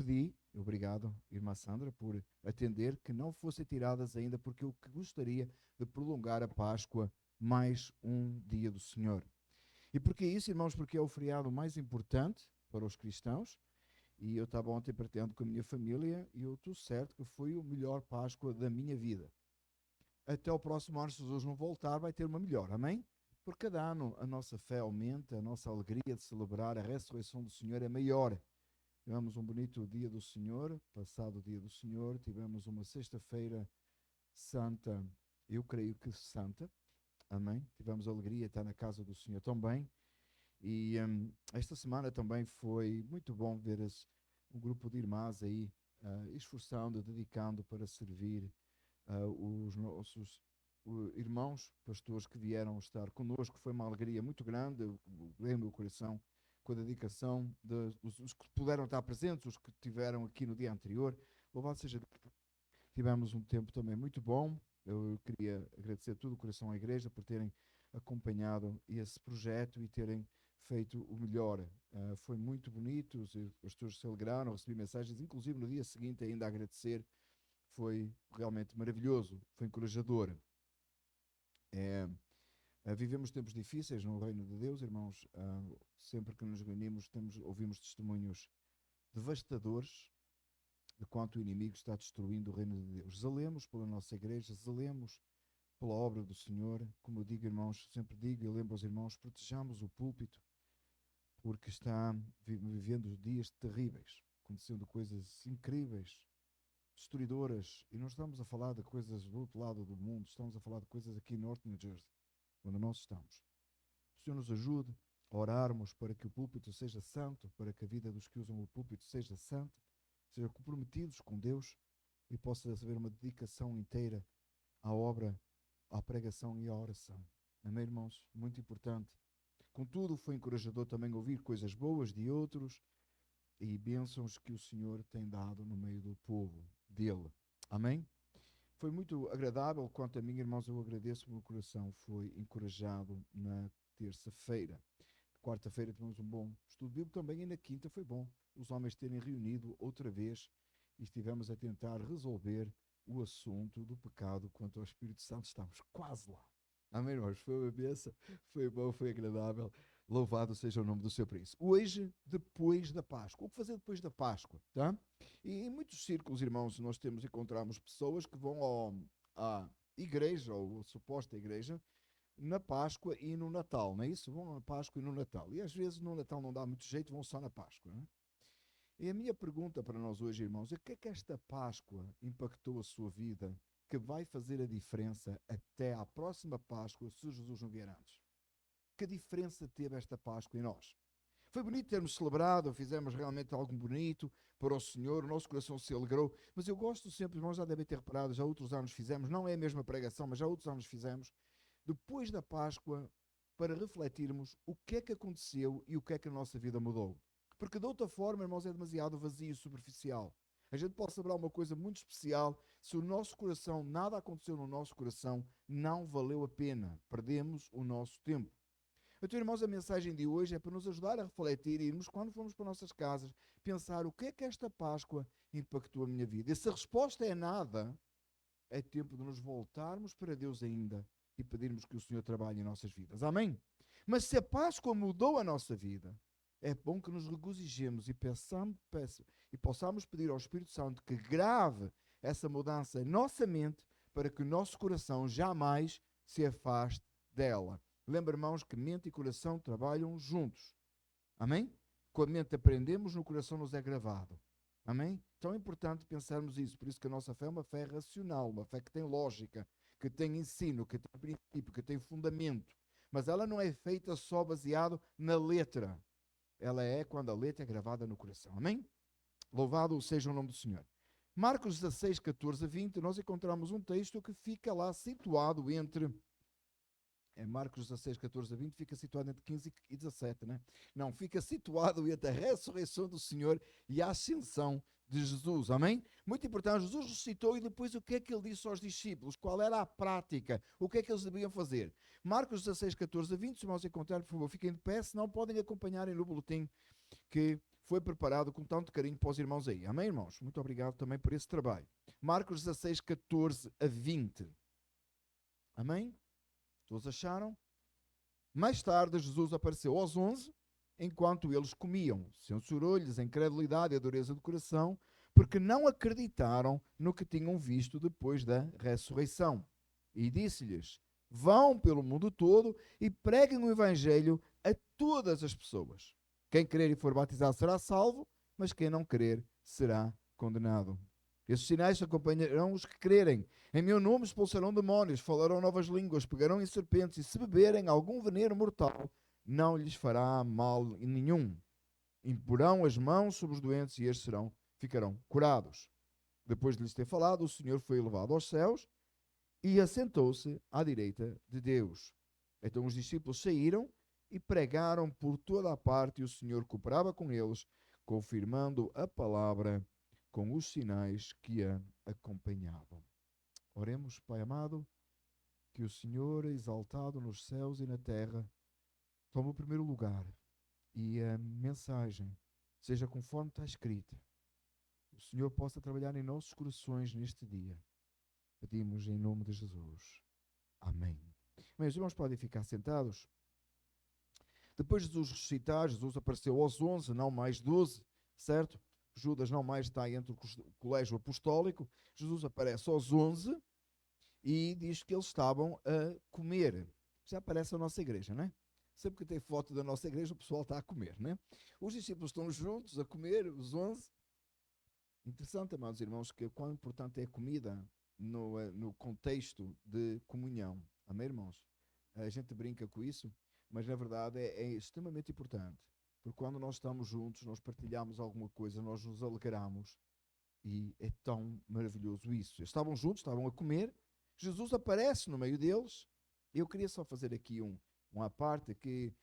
pedi, obrigado, irmã Sandra, por atender, que não fossem tiradas ainda, porque eu gostaria de prolongar a Páscoa mais um dia do Senhor. E porquê isso, irmãos? Porque é o feriado mais importante para os cristãos, e eu estava ontem partilhando com a minha família, e eu estou certo que foi a melhor Páscoa da minha vida. Até o próximo ano, se Jesus não voltar, vai ter uma melhor, amém? Porque cada ano a nossa fé aumenta, a nossa alegria de celebrar a ressurreição do Senhor é maior. Tivemos um bonito dia do Senhor, passado o dia do Senhor, tivemos uma sexta-feira santa, eu creio que santa, amém? Tivemos a alegria de estar na casa do Senhor também. E esta semana também foi muito bom ver um grupo de irmãs aí esforçando, dedicando para servir os nossos irmãos pastores que vieram estar conosco. Foi uma alegria muito grande, veio o meu coração com a dedicação dos que puderam estar presentes, os que estiveram aqui no dia anterior. Louvado seja Deus. Tivemos um tempo também muito bom. Eu queria agradecer de todo o coração à igreja por terem acompanhado esse projeto e terem feito o melhor. Foi muito bonito, os pastores se alegraram, recebi mensagens, inclusive no dia seguinte ainda a agradecer. Foi realmente maravilhoso, foi encorajador. Vivemos tempos difíceis no reino de Deus, irmãos. Sempre que nos reunimos ouvimos testemunhos devastadores de quanto o inimigo está destruindo o reino de Deus. Zelemos pela nossa igreja, zelemos pela obra do Senhor. Como eu digo, irmãos, sempre digo e lembro aos irmãos, protejamos o púlpito, porque está vivendo dias terríveis, acontecendo coisas incríveis, destruidoras, e não estamos a falar de coisas do outro lado do mundo, estamos a falar de coisas aqui em North New Jersey, onde nós estamos. O Senhor nos ajude a orarmos para que o púlpito seja santo, para que a vida dos que usam o púlpito seja santa, sejam comprometidos com Deus e possa haver uma dedicação inteira à obra, à pregação e à oração. Amém, irmãos? Muito importante. Contudo, foi encorajador também ouvir coisas boas de outros e bênçãos que o Senhor tem dado no meio do povo dele. Amém? Foi muito agradável. Quanto a mim, irmãos, eu agradeço, o meu coração foi encorajado na terça-feira. Quarta-feira tivemos um bom estudo bíblico também, e na quinta foi bom os homens terem reunido outra vez e estivemos a tentar resolver o assunto do pecado quanto ao Espírito Santo. Estamos quase lá. Amém, irmãos? Foi uma bênção, foi bom, foi agradável. Louvado seja o nome do seu príncipe. Hoje, depois da Páscoa. O que fazer depois da Páscoa? Tá? E em muitos círculos, irmãos, nós encontramos pessoas que vão à igreja, ou a suposta igreja, na Páscoa e no Natal, não é isso? Vão na Páscoa e no Natal. E às vezes no Natal não dá muito jeito, vão só na Páscoa, não é? E a minha pergunta para nós hoje, irmãos, é o que é que esta Páscoa impactou a sua vida, que vai fazer a diferença até à próxima Páscoa, se Jesus não vier antes? Que diferença teve esta Páscoa em nós? Foi bonito termos celebrado, fizemos realmente algo bonito para o Senhor, o nosso coração se alegrou, mas eu gosto sempre, irmãos, já devem ter reparado, já outros anos fizemos, não é a mesma pregação, mas já outros anos fizemos, depois da Páscoa, para refletirmos o que é que aconteceu e o que é que a nossa vida mudou. Porque de outra forma, irmãos, é demasiado vazio e superficial. A gente pode celebrar uma coisa muito especial, se o nosso coração, nada aconteceu no nosso coração, não valeu a pena, perdemos o nosso tempo. Então, irmãos, a mensagem de hoje é para nos ajudar a refletir e irmos, quando formos para nossas casas, pensar o que é que esta Páscoa impactou a minha vida. E se a resposta é nada, é tempo de nos voltarmos para Deus ainda e pedirmos que o Senhor trabalhe em nossas vidas. Amém? Mas se a Páscoa mudou a nossa vida, é bom que nos regozijemos e possamos pedir ao Espírito Santo que grave essa mudança em nossa mente para que o nosso coração jamais se afaste dela. Lembra, irmãos, que mente e coração trabalham juntos. Amém? Com a mente aprendemos, no coração nos é gravado. Amém? Então é importante pensarmos isso. Por isso que a nossa fé é uma fé racional, uma fé que tem lógica, que tem ensino, que tem princípio, que tem fundamento. Mas ela não é feita só baseado na letra. Ela é quando a letra é gravada no coração. Amém? Louvado seja o nome do Senhor. Marcos 16, 14 a 20, nós encontramos um texto que fica lá situado entre... Marcos 16, 14 a 20, fica situado entre 15 e 17, né? Não, fica situado entre a ressurreição do Senhor e a ascensão de Jesus, amém? Muito importante, Jesus ressuscitou e depois o que é que ele disse aos discípulos? Qual era a prática? O que é que eles deviam fazer? Marcos 16, 14 a 20, se vamos encontrar, por favor, fiquem de pé, senão podem acompanhar no boletim que foi preparado com tanto carinho para os irmãos aí. Amém, irmãos? Muito obrigado também por esse trabalho. Marcos 16, 14 a 20. Amém? Todos acharam? Mais tarde, Jesus apareceu aos 11, enquanto eles comiam. Censurou-lhes a incredulidade e a dureza do coração, porque não acreditaram no que tinham visto depois da ressurreição. E disse-lhes: vão pelo mundo todo e preguem o evangelho a todas as pessoas. Quem crer e for batizado será salvo, mas quem não crer será condenado. Esses sinais acompanharão os que crerem. Em meu nome expulsarão demónios, falarão novas línguas, pegarão em serpentes, e se beberem algum veneno mortal, não lhes fará mal nenhum. Imporão as mãos sobre os doentes e estes ficarão curados. Depois de lhes ter falado, o Senhor foi elevado aos céus e assentou-se à direita de Deus. Então os discípulos saíram e pregaram por toda a parte, e o Senhor cooperava com eles, confirmando a palavra com os sinais que a acompanhavam. Oremos, Pai amado, que o Senhor, exaltado nos céus e na terra, tome o primeiro lugar e a mensagem seja conforme está escrita. O Senhor possa trabalhar em nossos corações neste dia. Pedimos em nome de Jesus. Amém. Meus irmãos, podem ficar sentados. Depois de Jesus ressuscitar, Jesus apareceu aos 11, não mais 12, certo? Judas não mais está entre o colégio apostólico. Jesus aparece aos 11 e diz que eles estavam a comer. Já aparece a nossa igreja, não é? Sempre que tem foto da nossa igreja, o pessoal está a comer, não é? Os discípulos estão juntos a comer, os 11. Interessante, amados irmãos, que quão importante é a comida no contexto de comunhão. Amém, irmãos? A gente brinca com isso, mas na verdade é extremamente importante. Porque quando nós estamos juntos, nós partilhamos alguma coisa, nós nos alegramos. E é tão maravilhoso isso. Eles estavam juntos, estavam a comer. Jesus aparece no meio deles. Eu queria só fazer aqui uma parte que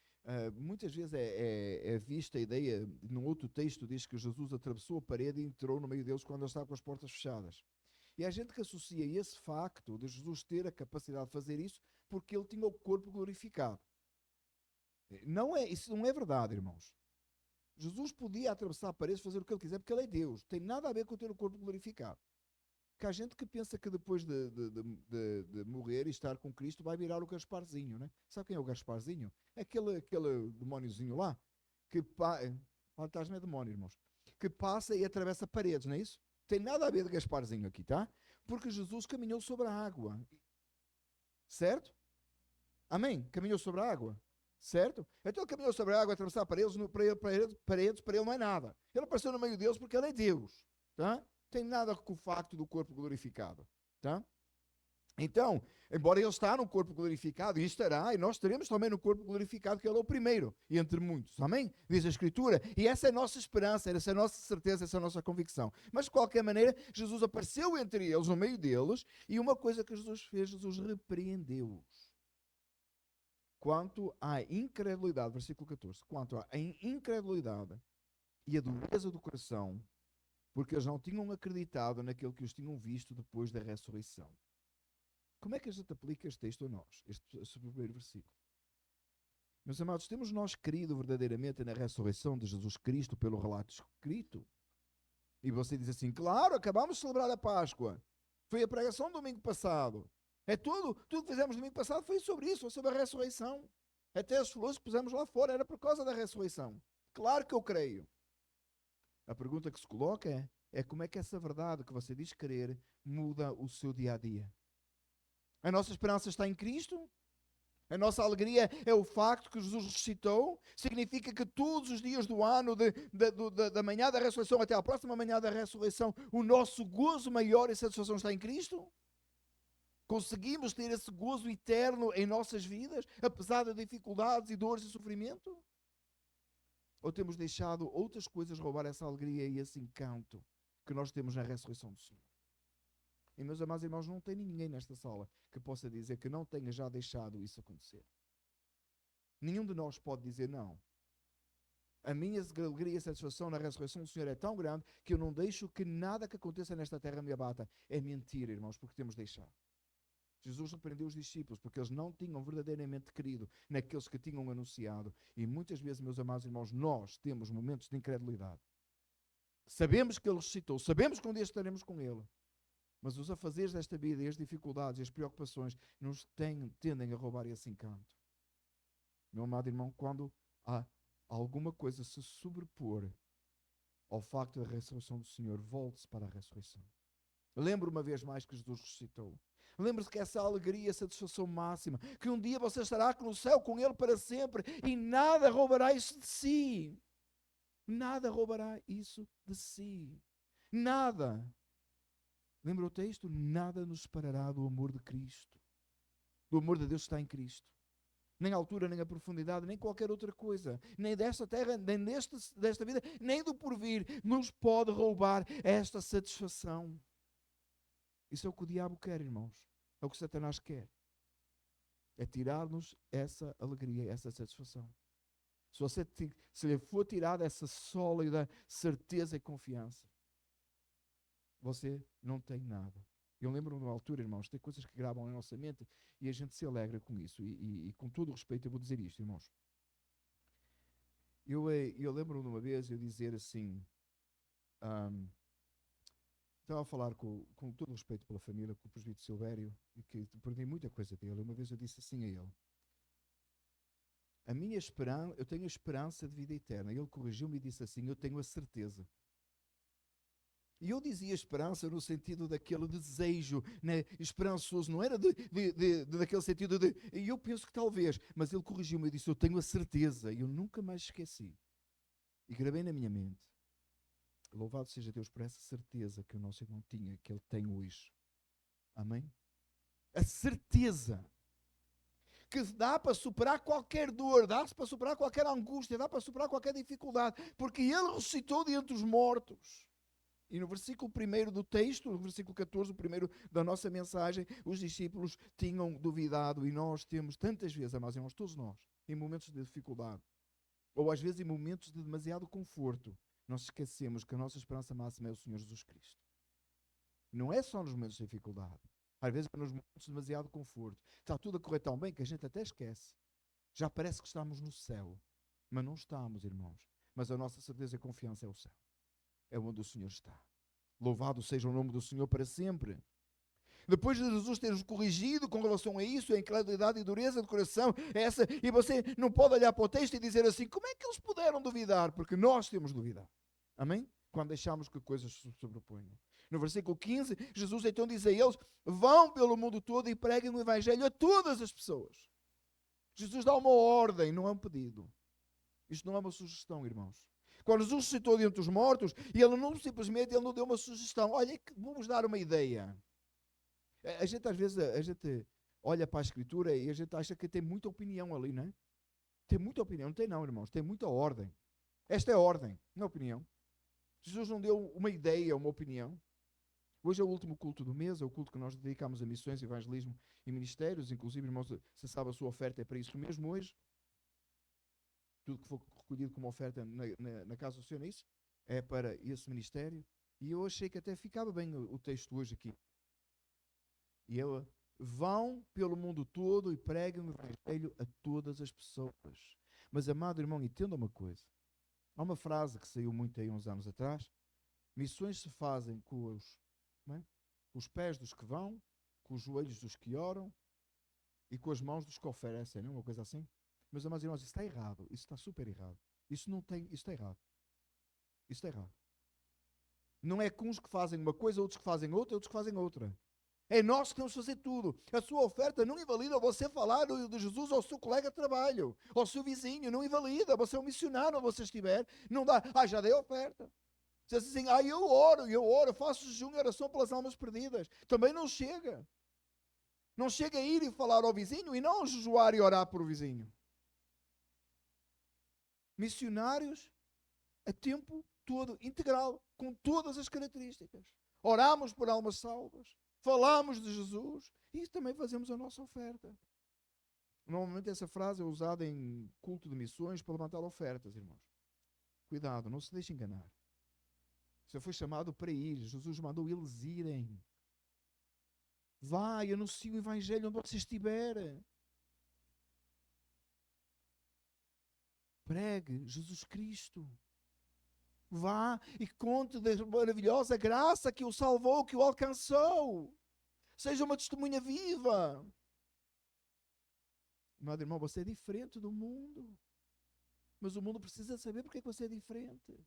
muitas vezes é vista a ideia, num outro texto diz que Jesus atravessou a parede e entrou no meio deles quando ele estava com as portas fechadas. E há gente que associa esse facto de Jesus ter a capacidade de fazer isso porque ele tinha o corpo glorificado. Isso não é verdade, irmãos. Jesus podia atravessar a parede e fazer o que ele quiser porque ele é Deus. Tem nada a ver com ter o corpo glorificado. Que há gente que pensa que depois de morrer e estar com Cristo vai virar o Gasparzinho, né? Sabe quem é o Gasparzinho? Aquele demóniozinho lá, fantasma é demónio, irmãos, que passa e atravessa paredes, não é isso? Tem nada a ver de Gasparzinho aqui, tá? Porque Jesus caminhou sobre a água. Certo? Amém? Caminhou sobre a água. Certo? Então ele caminhou sobre a água, atravessar paredes, para ele não é nada. Ele apareceu no meio deles porque ele é Deus. Tá? Tem nada com o facto do corpo glorificado. Tá? Então, embora ele está no corpo glorificado, e estará, e nós estaremos também no corpo glorificado, que ele é o primeiro, e entre muitos. Amém? Diz a Escritura. E essa é a nossa esperança, essa é a nossa certeza, essa é a nossa convicção. Mas, de qualquer maneira, Jesus apareceu entre eles, no meio deles, e uma coisa que Jesus fez, Jesus repreendeu-os. Quanto à incredulidade, versículo 14, quanto à incredulidade e a dureza do coração, porque eles não tinham acreditado naquilo que os tinham visto depois da ressurreição. Como é que a gente aplica este texto a nós, este primeiro versículo? Meus amados, temos nós crido verdadeiramente na ressurreição de Jesus Cristo pelo relato escrito? E você diz assim, claro, acabamos de celebrar a Páscoa, foi a pregação do domingo passado. Tudo que fizemos no domingo passado foi sobre isso, foi sobre a ressurreição. Até as flores que pusemos lá fora era por causa da ressurreição. Claro que eu creio. A pergunta que se coloca é como é que essa verdade que você diz crer muda o seu dia a dia? A nossa esperança está em Cristo? A nossa alegria é o facto que Jesus ressuscitou? Significa que todos os dias do ano, da manhã da ressurreição até à próxima manhã da ressurreição, o nosso gozo maior e satisfação está em Cristo? Conseguimos ter esse gozo eterno em nossas vidas, apesar de dificuldades e dores e sofrimento? Ou temos deixado outras coisas roubar essa alegria e esse encanto que nós temos na ressurreição do Senhor? E, meus amados irmãos, não tem ninguém nesta sala que possa dizer que não tenha já deixado isso acontecer. Nenhum de nós pode dizer não. A minha alegria e satisfação na ressurreição do Senhor é tão grande que eu não deixo que nada que aconteça nesta terra me abata. É mentira, irmãos, porque temos deixado. Jesus repreendeu os discípulos porque eles não tinham verdadeiramente crido naqueles que tinham anunciado. E muitas vezes, meus amados irmãos, nós temos momentos de incredulidade. Sabemos que Ele ressuscitou, sabemos que um dia estaremos com Ele. Mas os afazeres desta vida e as dificuldades e as preocupações nos tendem a roubar esse encanto. Meu amado irmão, quando há alguma coisa se sobrepor ao facto da ressurreição do Senhor, volte-se para a ressurreição. Lembre uma vez mais que Jesus ressuscitou. Lembre-se que essa alegria, essa satisfação máxima, que um dia você estará no céu com Ele para sempre e nada roubará isso de si. Nada roubará isso de si. Nada. Lembra o texto? Nada nos separará do amor de Cristo. Do amor de Deus que está em Cristo. Nem a altura, nem a profundidade, nem qualquer outra coisa. Nem desta terra, nem desta vida, nem do porvir nos pode roubar esta satisfação. Isso é o que o diabo quer, irmãos. É o que Satanás quer. É tirar-nos essa alegria, essa satisfação. Se lhe for tirada essa sólida certeza e confiança, você não tem nada. Eu lembro-me de uma altura, irmãos, tem coisas que gravam na nossa mente e a gente se alegra com isso. E com todo o respeito eu vou dizer isto, irmãos. Eu lembro-me de uma vez eu dizer assim, estava a falar com todo o respeito pela família, com o presbítero Silvério, e que perdi muita coisa dele. Uma vez eu disse assim a ele: a minha esperança, eu tenho a esperança de vida eterna. Ele corrigiu-me e disse assim: eu tenho a certeza. E eu dizia esperança no sentido daquele desejo, né, esperançoso, não era daquele sentido de... E eu penso que talvez, mas ele corrigiu-me e disse: eu tenho a certeza. E eu nunca mais esqueci. E gravei na minha mente. Louvado seja Deus por essa certeza que o nosso irmão tinha, que ele tem hoje. Amém? A certeza que dá para superar qualquer dor, dá-se para superar qualquer angústia, dá para superar qualquer dificuldade, porque ele ressuscitou de entre os mortos. E no versículo 1 do texto, no versículo 14, o primeiro da nossa mensagem, os discípulos tinham duvidado, e nós temos tantas vezes, amados irmãos, todos nós, em momentos de dificuldade, ou às vezes em momentos de demasiado conforto, nós esquecemos que a nossa esperança máxima é o Senhor Jesus Cristo. Não é só nos momentos de dificuldade, às vezes é nos momentos de demasiado conforto. Está tudo a correr tão bem que a gente até esquece. Já parece que estamos no céu, mas não estamos, irmãos. Mas a nossa certeza e confiança é o céu. É onde o Senhor está. Louvado seja o nome do Senhor para sempre. Depois de Jesus ter nos corrigido com relação a isso, a incredulidade e dureza de coração, essa, e você não pode olhar para o texto e dizer assim: como é que eles puderam duvidar? Porque nós temos duvidado. Amém? Quando deixamos que coisas se sobreponham. No versículo 15, Jesus então diz a eles: vão pelo mundo todo e preguem o Evangelho a todas as pessoas. Jesus dá uma ordem, não é um pedido. Isto não é uma sugestão, irmãos. Quando Jesus ressuscitou dentre os mortos, ele não simplesmente ele não deu uma sugestão. Olha, vamos dar uma ideia. A gente às vezes olha para a Escritura e a gente acha que tem muita opinião ali, não é? Tem muita opinião. Não tem não, irmãos. Tem muita ordem. Esta é a ordem, não é opinião. Jesus não deu uma ideia, uma opinião. Hoje é o último culto do mês, é o culto que nós dedicamos a missões, evangelismo e ministérios. Inclusive, irmãos, se sabe a sua oferta é para isso mesmo hoje. Tudo que for recolhido como oferta na casa do Senhor, é isso? É para esse ministério. E eu achei que até ficava bem o texto hoje aqui. E eu, vão pelo mundo todo e preguem o Evangelho a todas as pessoas. Mas, amado irmão, entenda uma coisa. Há uma frase que saiu muito aí uns anos atrás: missões se fazem com os pés dos que vão, com os joelhos dos que oram e com as mãos dos que oferecem, não é uma coisa assim? Meus amados irmãos, isso está errado, isso está super errado. Isso está errado. Isso está errado. Não é com uns que fazem uma coisa, outros que fazem outra, outros que fazem outra. É nós que temos que fazer tudo. A sua oferta não invalida você falar de Jesus ao seu colega de trabalho, ao seu vizinho, não invalida. Você é um missionário onde você estiver, não dá, já dei a oferta. Você diz assim: eu oro, faço jejum e oração pelas almas perdidas. Também não chega. Não chega a ir e falar ao vizinho e não jejuar e orar por o vizinho. Missionários a tempo todo, integral, com todas as características. Oramos por almas salvas, falamos de Jesus e também fazemos a nossa oferta. Normalmente essa frase é usada em culto de missões para levantar ofertas, irmãos. Cuidado, não se deixe enganar. Você foi chamado para ir, Jesus mandou eles irem. Vai, anuncie o Evangelho onde você estiver. Pregue Jesus Cristo. Vá e conte da maravilhosa graça que o salvou, que o alcançou. Seja uma testemunha viva. Meu irmão, você é diferente do mundo. Mas o mundo precisa saber porque é que você é diferente.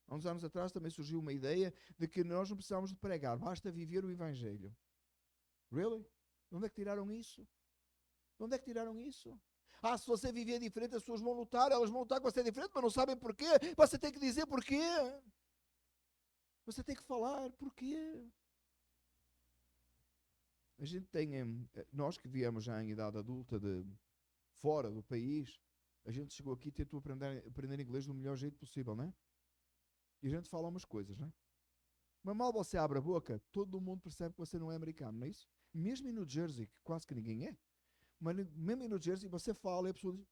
Há uns anos atrás também surgiu uma ideia de que nós não precisamos de pregar, basta viver o Evangelho. Really? De onde é que tiraram isso? De onde é que tiraram isso? Se você viver diferente, as pessoas vão lutar, elas vão lutar com você diferente, mas não sabem porquê. Você tem que dizer porquê. Você tem que falar porquê. A gente tem, nós que viemos já em idade adulta de fora do país, a gente chegou aqui e tentou aprender inglês do melhor jeito possível, não é? E a gente fala umas coisas, não é? Mas mal você abre a boca, todo mundo percebe que você não é americano, não é isso? Mesmo em New Jersey, que quase que ninguém é, mas mesmo em New Jersey você fala e a pessoa diz,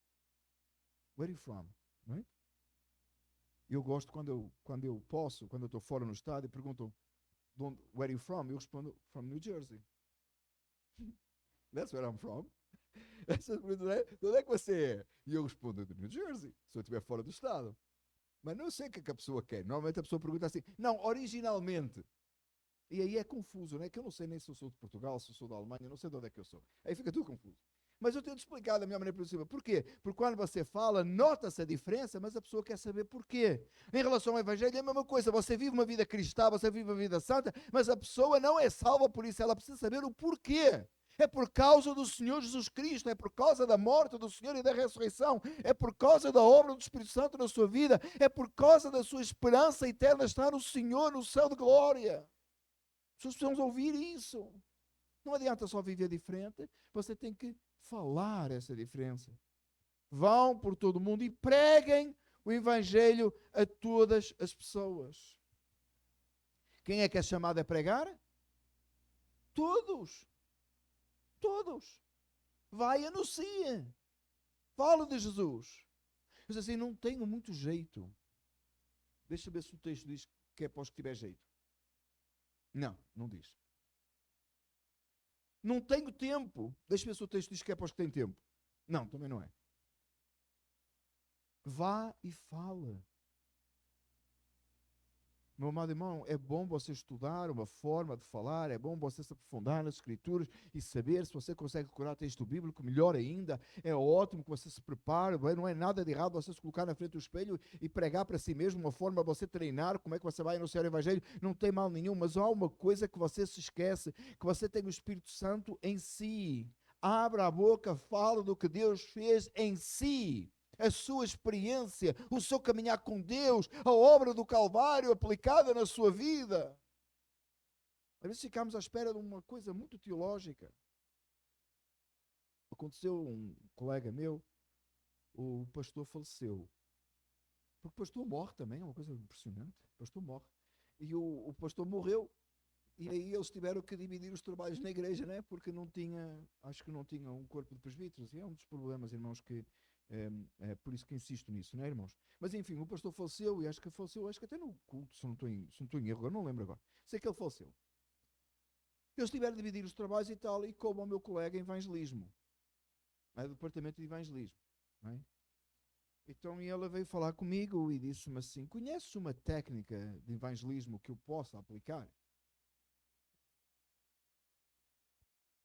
where are you from? Não é? Eu gosto quando eu posso, quando eu estou fora no estado e perguntam, where are you from? Eu respondo, from New Jersey. That's where I'm from. De onde é que você é? E eu respondo, de New Jersey, se eu estiver fora do estado. Mas não sei o que é que a pessoa quer. Normalmente a pessoa pergunta assim, não, originalmente. E aí é confuso, não é? Que eu não sei nem se eu sou de Portugal, se eu sou da Alemanha, não sei de onde é que eu sou. Aí fica tudo confuso. Mas eu tenho de explicar da minha maneira possível. Por quê? Porque quando você fala, nota-se a diferença, mas a pessoa quer saber porquê. Em relação ao Evangelho é a mesma coisa. Você vive uma vida cristã, você vive uma vida santa, mas a pessoa não é salva por isso. Ela precisa saber o porquê. É por causa do Senhor Jesus Cristo, é por causa da morte do Senhor e da ressurreição, é por causa da obra do Espírito Santo na sua vida, é por causa da sua esperança eterna estar no Senhor, no céu de glória. As pessoas precisam ouvir isso. Não adianta só viver diferente, você tem que falar essa diferença. Vão por todo o mundo e preguem o Evangelho a todas as pessoas. Quem é que é chamado a pregar? Todos. Todos. Vai e anuncia. Fala de Jesus. Eu disse assim, não tenho muito jeito. Deixa eu ver se o texto diz que é para os que tiver jeito. Não, não diz. Não tenho tempo. Deixa eu ver se o texto diz que é para os que têm tempo. Não, também não é. Vá e fala. Meu amado irmão, é bom você estudar uma forma de falar, é bom você se aprofundar nas escrituras e saber se você consegue decorar texto bíblico, melhor ainda. É ótimo que você se prepare, não é nada de errado você se colocar na frente do espelho e pregar para si mesmo uma forma de você treinar como é que você vai anunciar o Evangelho, não tem mal nenhum, mas há uma coisa que você se esquece, que você tem o Espírito Santo em si. Abra a boca, fala do que Deus fez em si. A sua experiência, o seu caminhar com Deus, a obra do Calvário aplicada na sua vida. Às vezes ficamos à espera de uma coisa muito teológica. Aconteceu um colega meu, o pastor faleceu. Porque o pastor morre também, é uma coisa impressionante. O pastor morre. E o pastor morreu. E aí eles tiveram que dividir os trabalhos na igreja, né? Porque não tinha, acho que não tinha um corpo de presbíteros. E é um dos problemas, irmãos, que é por isso que insisto nisso, não é, irmãos? Mas enfim, o pastor faleceu e acho que faleceu, acho que até no culto, se não estou em erro, eu não lembro agora. Sei que ele faleceu. Eles tiveram de dividir os trabalhos e tal, e como o meu colega em evangelismo, é, do departamento de evangelismo, não é? Então ele veio falar comigo e disse-me assim: conheces uma técnica de evangelismo que eu possa aplicar?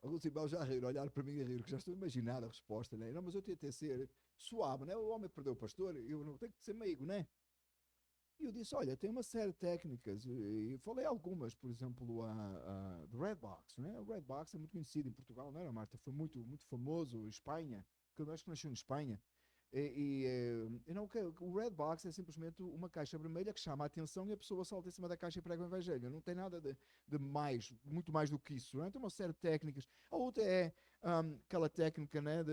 Alguns irmãos já riram, olharam para mim e riram, que já estou a imaginar a resposta, né? Não, mas eu tentei ser suave, né? O homem perdeu o pastor, eu não tenho que ser meigo, né? E eu disse, olha, tem uma série de técnicas, e falei algumas, por exemplo, a do Redbox, né? O Redbox é muito conhecido em Portugal, não era, Marta? Foi muito, muito famoso em Espanha, que eu acho que nasceu em Espanha. Não, o Redbox é simplesmente uma caixa vermelha que chama a atenção e a pessoa salta em cima da caixa e prega o Evangelho. Não tem nada de mais, muito mais do que isso. Não é? Tem uma série de técnicas. A outra é aquela técnica, né,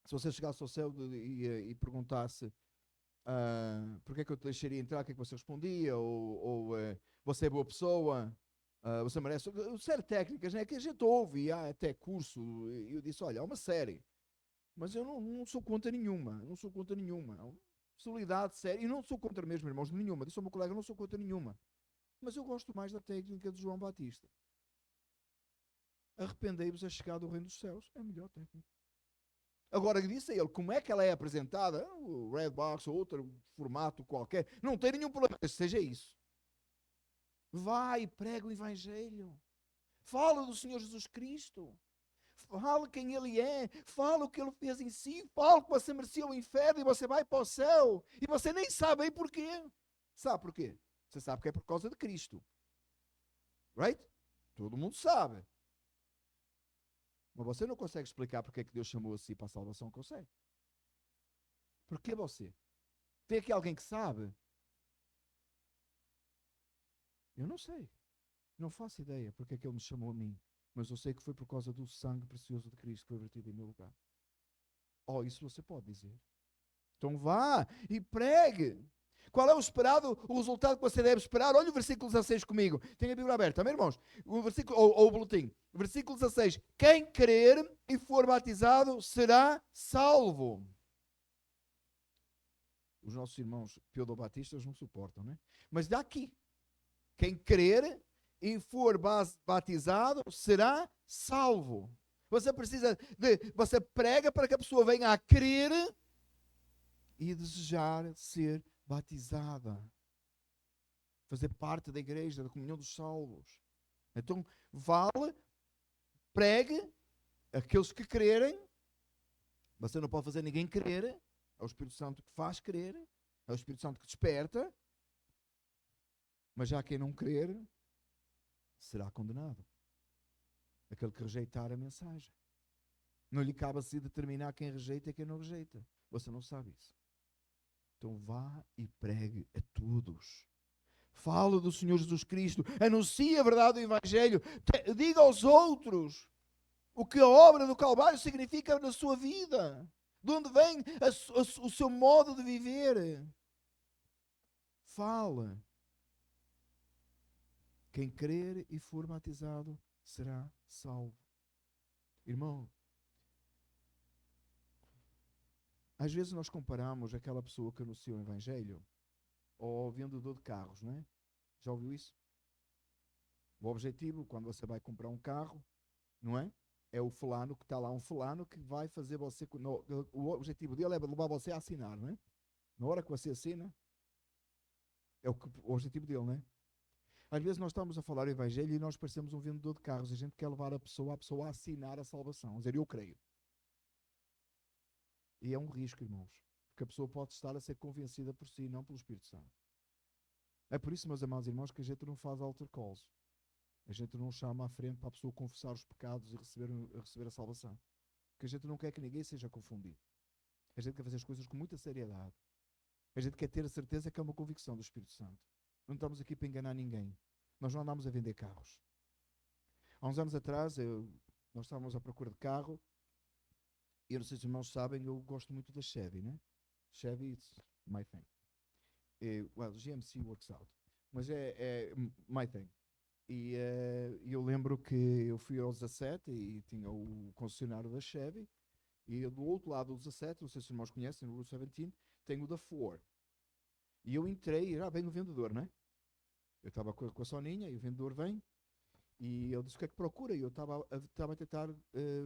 se você chegasse ao céu e perguntasse porque é que eu te deixaria entrar, o que é que você respondia, ou você é boa pessoa, você merece. Série de técnicas, né, que a gente ouve, e há até curso, e eu disse, olha, há uma série. Mas eu não sou contra nenhuma. Não sou contra nenhuma. Possibilidade séria. E não sou contra mesmo, irmãos, nenhuma. Disse ao meu colega, não sou contra nenhuma. Mas eu gosto mais da técnica de João Batista. arrependei-vos a chegar do reino dos céus. É a melhor técnica. Agora, disse a ele, como é que ela é apresentada? O Redbox ou outro formato qualquer. Não tem nenhum problema, seja isso. Vai e prega o Evangelho. Fala do Senhor Jesus Cristo. Fala quem Ele é. Fala o que Ele fez em si. Fala que você merecia o inferno e você vai para o céu. E você nem sabe aí porquê. Sabe porquê? Você sabe que é por causa de Cristo. Right? Todo mundo sabe. Mas você não consegue explicar porque é que Deus chamou a si para a salvação. Consegue? Por que você? Tem aqui alguém que sabe? Eu não sei. Não faço ideia porque é que Ele me chamou a mim. Mas eu sei que foi por causa do sangue precioso de Cristo que foi vertido em meu lugar. Oh, isso você pode dizer. Então vá e pregue. Qual é o esperado, o resultado que você deve esperar? Olha o versículo 16 comigo. Tem a Bíblia aberta, amém, irmãos? O versículo, ou o boletim. Versículo 16. Quem crer e for batizado será salvo. Os nossos irmãos pseudo-batistas não suportam, né? Mas daqui. Quem crer e for batizado será salvo. Você prega para que a pessoa venha a crer e desejar ser batizada. Fazer parte da igreja, da comunhão dos salvos. Então, pregue aqueles que crerem. Você não pode fazer ninguém crer. É o Espírito Santo que faz crer. É o Espírito Santo que desperta. Mas já quem não crer será condenado. Aquele que rejeitar a mensagem. Não lhe cabe assim determinar quem rejeita e quem não rejeita. Você não sabe isso. Então vá e pregue a todos. Fala do Senhor Jesus Cristo. Anuncie a verdade do Evangelho. Diga aos outros o que a obra do Calvário significa na sua vida. De onde vem o seu modo de viver. Fala. Quem crer e for batizado será salvo. Irmão, às vezes nós comparamos aquela pessoa que anuncia o Evangelho ao vendedor de carros, não é? Já ouviu isso? O objetivo, quando você vai comprar um carro, não é? É o fulano que está lá, um fulano que vai fazer você... o objetivo dele é levar você a assinar, não é? Na hora que você assina, é o objetivo dele, não é? Às vezes nós estamos a falar o Evangelho e nós parecemos um vendedor de carros. A gente quer levar a pessoa a assinar a salvação. A dizer, eu creio. E é um risco, irmãos. Porque a pessoa pode estar a ser convencida por si, não pelo Espírito Santo. É por isso, meus amados irmãos, que a gente não faz altar calls. A gente não chama à frente para a pessoa confessar os pecados e receber a salvação. Porque a gente não quer que ninguém seja confundido. A gente quer fazer as coisas com muita seriedade. A gente quer ter a certeza que é uma convicção do Espírito Santo. Não estamos aqui para enganar ninguém. Nós não andamos a vender carros. Há uns anos atrás, nós estávamos à procura de carro. E eu não sei se os irmãos sabem, eu gosto muito da Chevy, né? Chevy, it's my thing. Well, GMC works out. Mas é my thing. E eu lembro que eu fui aos 17 e tinha o concessionário da Chevy. E do outro lado do 17, não sei se os irmãos conhecem, no Route 17, tem o da Ford. E eu entrei, já vem o vendedor, né? Eu estava com a Soninha e o vendedor vem. E ele disse o que é que procura. E eu estava a tentar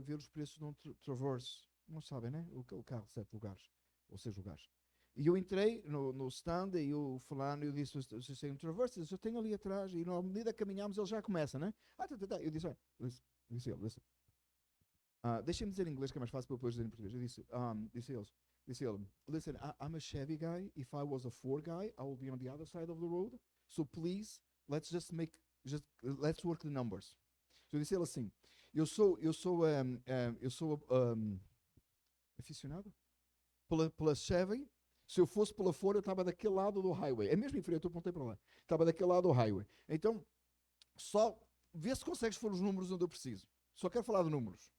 ver os preços de um Traverse. Não sabem, né? O carro de 7 lugares. Ou 6 lugares. E eu entrei no stand e o fulano, eu disse, vocês têm um Traverse? Eu tenho ali atrás. E na medida que caminhamos, ele já começa, né? Eu disse, disse ele, deixem-me dizer em inglês que é mais fácil para depois dizer em português. Eu disse ele, listen, I'm a Chevy guy. If I was a Ford guy, I would be on the other side of the road. So please, let's work the numbers. So eu disse ele assim, eu sou aficionado pela Chevy. Se eu fosse pela Ford, eu estava daquele lado do highway. É mesmo em frente, eu apontei para lá. Estava daquele lado do highway. Então, só vê se consegues pôr os números onde eu preciso. Só quero falar de números.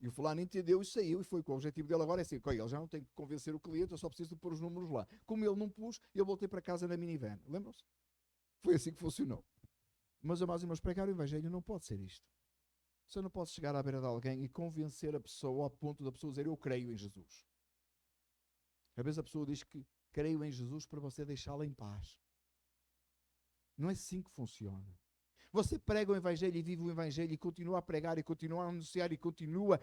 E o fulano entendeu e saiu, e foi com o objetivo dele agora é assim, ele já não tem que convencer o cliente, eu só preciso de pôr os números lá. Como ele não pôs, eu voltei para casa na minivan. Lembram-se? Foi assim que funcionou. Mas, amados irmãos, pregar o Evangelho não pode ser isto. Você não pode chegar à beira de alguém e convencer a pessoa ao ponto da pessoa dizer, eu creio em Jesus. Às vezes a pessoa diz que creio em Jesus para você deixá-la em paz. Não é assim que funciona. Você prega o Evangelho e vive o Evangelho e continua a pregar e continua a anunciar e continua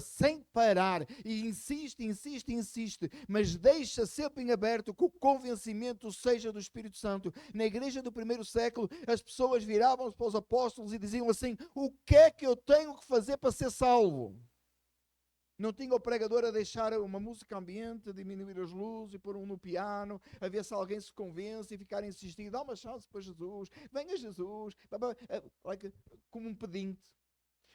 sem parar e insiste, mas deixa sempre em aberto que o convencimento seja do Espírito Santo. Na igreja do primeiro século, as pessoas viravam-se para os apóstolos e diziam assim: o que é que eu tenho que fazer para ser salvo? Não tinha o pregador a deixar uma música ambiente, a diminuir as luzes e pôr um no piano, a ver se alguém se convence e ficar insistindo, dá uma chance para Jesus, venha Jesus, como um pedinte.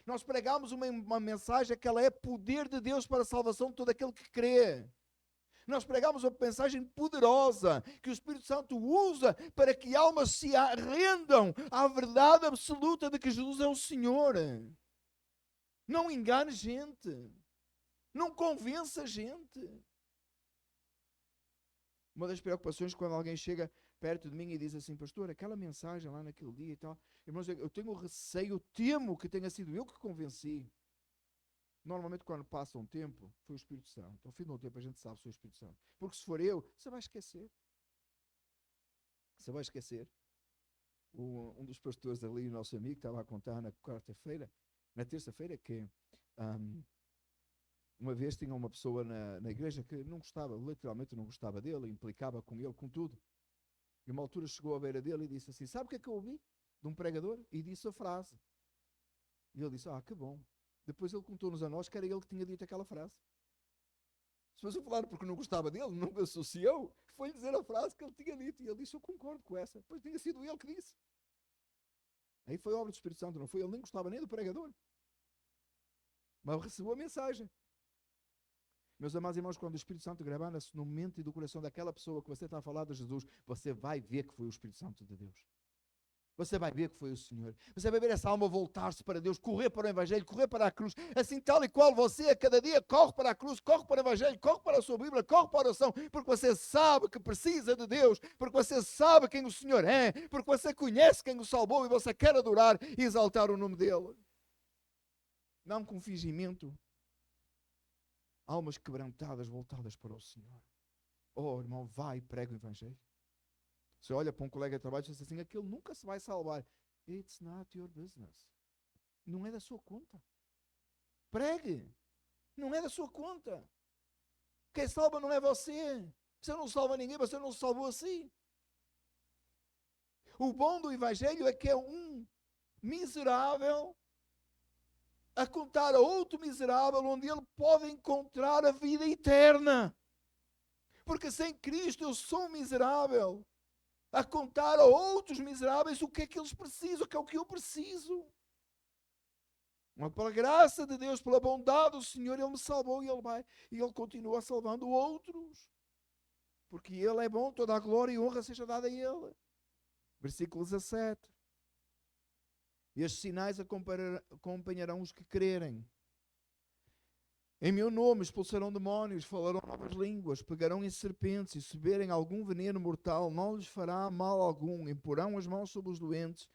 Nós pregamos uma mensagem que ela é poder de Deus para a salvação de todo aquele que crê. Nós pregamos uma mensagem poderosa que o Espírito Santo usa para que almas se rendam à verdade absoluta de que Jesus é o Senhor. Não engane gente. Não convença a gente. Uma das preocupações quando alguém chega perto de mim e diz assim: pastor, aquela mensagem lá naquele dia e tal, irmãos, eu tenho receio, eu temo que tenha sido eu que convenci. Normalmente quando passa um tempo, foi o Espírito Santo. Ao fim de um tempo a gente sabe se foi o Espírito Santo. Porque se for eu, você vai esquecer. Você vai esquecer. Um dos pastores ali, nosso amigo, estava a contar na terça-feira, que uma vez tinha uma pessoa na igreja que não gostava, literalmente não gostava dele, implicava com ele, com tudo. E uma altura chegou à beira dele e disse assim: sabe o que é que eu ouvi de um pregador? E disse a frase. E ele disse: que bom. Depois ele contou-nos a nós que era ele que tinha dito aquela frase. Se fosse falar porque não gostava dele, não me associou, foi-lhe dizer a frase que ele tinha dito. E ele disse: eu concordo com essa. Pois tinha sido ele que disse. Aí foi obra do Espírito Santo, não foi? Ele nem gostava nem do pregador. Mas recebeu a mensagem. Meus amados irmãos, quando o Espírito Santo gravar-se no mente e do coração daquela pessoa que você está a falar de Jesus, você vai ver que foi o Espírito Santo de Deus. Você vai ver que foi o Senhor. Você vai ver essa alma voltar-se para Deus, correr para o Evangelho, correr para a cruz. Assim tal e qual você, a cada dia, corre para a cruz, corre para o Evangelho, corre para a sua Bíblia, corre para a oração, porque você sabe que precisa de Deus, porque você sabe quem o Senhor é, porque você conhece quem o salvou e você quer adorar e exaltar o nome dEle. Não com fingimento. Almas quebrantadas, voltadas para o Senhor. Oh, irmão, vai e prega o Evangelho. Você olha para um colega de trabalho e diz assim: aquele nunca se vai salvar. It's not your business. Não é da sua conta. Pregue. Não é da sua conta. Quem salva não é você. Você não salva ninguém, você não se salvou assim. O bom do Evangelho é que é um miserável a contar a outro miserável onde ele pode encontrar a vida eterna. Porque sem Cristo eu sou um miserável. A contar a outros miseráveis o que é que eles precisam, o que é o que eu preciso. Mas pela graça de Deus, pela bondade do Senhor, Ele me salvou e Ele continua salvando outros. Porque Ele é bom, toda a glória e honra seja dada a Ele. Versículo 17. E estes sinais acompanharão os que crerem. Em meu nome expulsarão demónios, falarão novas línguas, pegarão em serpentes e se beberem algum veneno mortal, não lhes fará mal algum, imporão as mãos sobre os doentes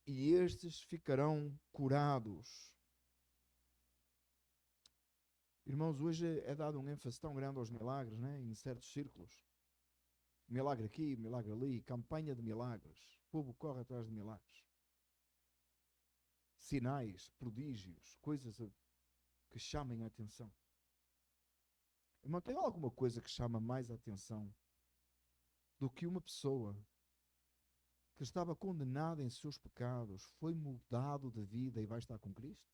e estes ficarão curados. Irmãos, hoje é dado um ênfase tão grande aos milagres, né? Em certos círculos. Milagre aqui, milagre ali, campanha de milagres. O povo corre atrás de milagres. Sinais, prodígios, coisas que chamem a atenção. Irmão, tem alguma coisa que chama mais a atenção do que uma pessoa que estava condenada em seus pecados, foi mudado de vida e vai estar com Cristo?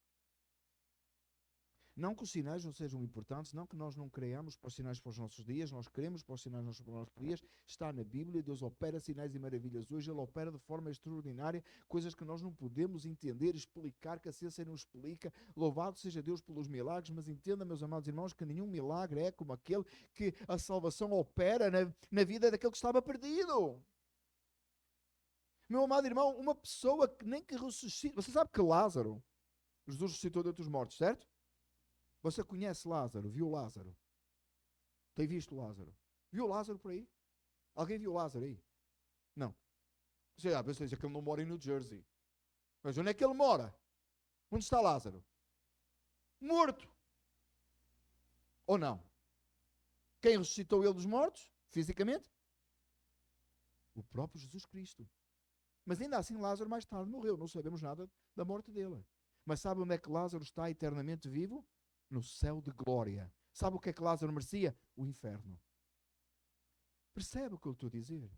Não que os sinais não sejam importantes, não que nós não creamos para os sinais para os nossos dias, nós queremos para os sinais para os nossos dias, está na Bíblia, Deus opera sinais e maravilhas hoje, Ele opera de forma extraordinária, coisas que nós não podemos entender, explicar, que a ciência não explica. Louvado seja Deus pelos milagres, mas entenda, meus amados irmãos, que nenhum milagre é como aquele que a salvação opera na vida daquele que estava perdido. Meu amado irmão, uma pessoa que nem que ressuscita, você sabe que Lázaro, Jesus ressuscitou dentre os mortos, certo? Você conhece Lázaro? Viu Lázaro? Tem visto Lázaro? Viu Lázaro por aí? Alguém viu Lázaro aí? Não. Você diz que ele não mora em New Jersey. Mas onde é que ele mora? Onde está Lázaro? Morto. Ou não? Quem ressuscitou ele dos mortos? Fisicamente? O próprio Jesus Cristo. Mas ainda assim Lázaro mais tarde morreu. Não sabemos nada da morte dele. Mas sabe onde é que Lázaro está eternamente vivo? No céu de glória. Sabe o que é que Lázaro merecia? O inferno. Percebe o que eu estou a dizer?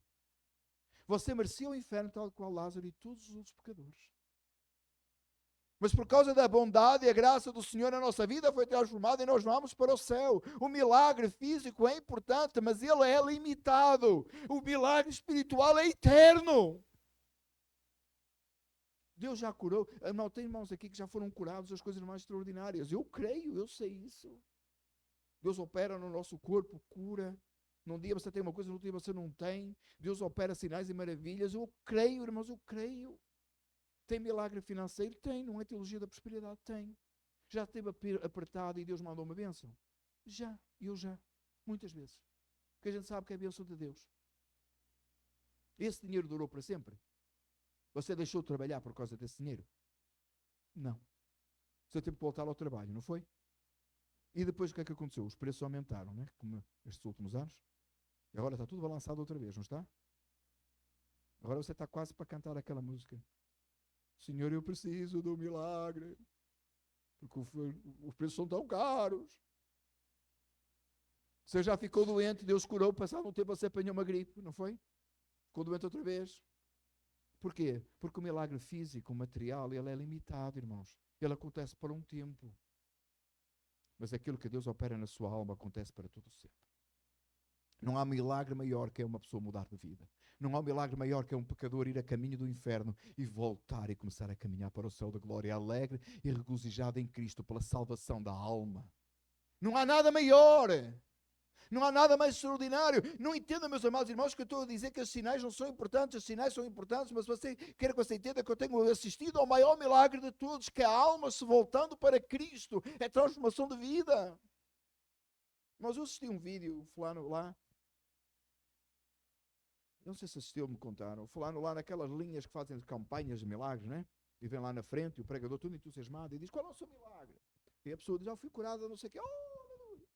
Você merecia o inferno tal qual Lázaro e todos os outros pecadores. Mas por causa da bondade e a graça do Senhor na nossa vida foi transformada e nós vamos para o céu. O milagre físico é importante, mas ele é limitado. O milagre espiritual é eterno. Deus já curou. Não, tem irmãos aqui que já foram curados das coisas mais extraordinárias. Eu creio, eu sei isso. Deus opera no nosso corpo, cura. Num dia você tem uma coisa, no outro dia você não tem. Deus opera sinais e maravilhas. Eu creio, irmãos, eu creio. Tem milagre financeiro? Tem. Não é teologia da prosperidade? Tem. Já esteve apertado e Deus mandou uma bênção? Já. Eu já. Muitas vezes. Porque a gente sabe que é a bênção de Deus. Esse dinheiro durou para sempre? Você deixou de trabalhar por causa desse dinheiro? Não. Você teve que voltar ao trabalho, não foi? E depois o que é que aconteceu? Os preços aumentaram, né? Como estes últimos anos. E agora está tudo balançado outra vez, não está? Agora você está quase para cantar aquela música. Senhor, eu preciso do milagre. Porque os preços são tão caros. Você já ficou doente, Deus curou, passado um tempo você apanhou uma gripe, não foi? Ficou doente outra vez. Por quê? Porque o milagre físico, o material, ele é limitado, irmãos. Ele acontece por um tempo. Mas aquilo que Deus opera na sua alma acontece para todo sempre. Não há milagre maior que é uma pessoa mudar de vida. Não há milagre maior que é um pecador ir a caminho do inferno e voltar e começar a caminhar para o céu da glória, alegre e regozijado em Cristo pela salvação da alma. Não há nada maior. Não há nada mais extraordinário. Não entenda, meus amados irmãos, que eu estou a dizer que os sinais não são importantes. Os sinais são importantes, mas você quer que você entenda que eu tenho assistido ao maior milagre de todos, que é a alma se voltando para Cristo. É transformação de vida. Mas eu assisti um vídeo, fulano lá. Não sei se assistiu, me contaram. Fulano lá naquelas linhas que fazem campanhas de milagres, né? E vem lá na frente, e o pregador todo entusiasmado, e diz, qual é o seu milagre? E a pessoa diz, já fui curada, não sei o quê.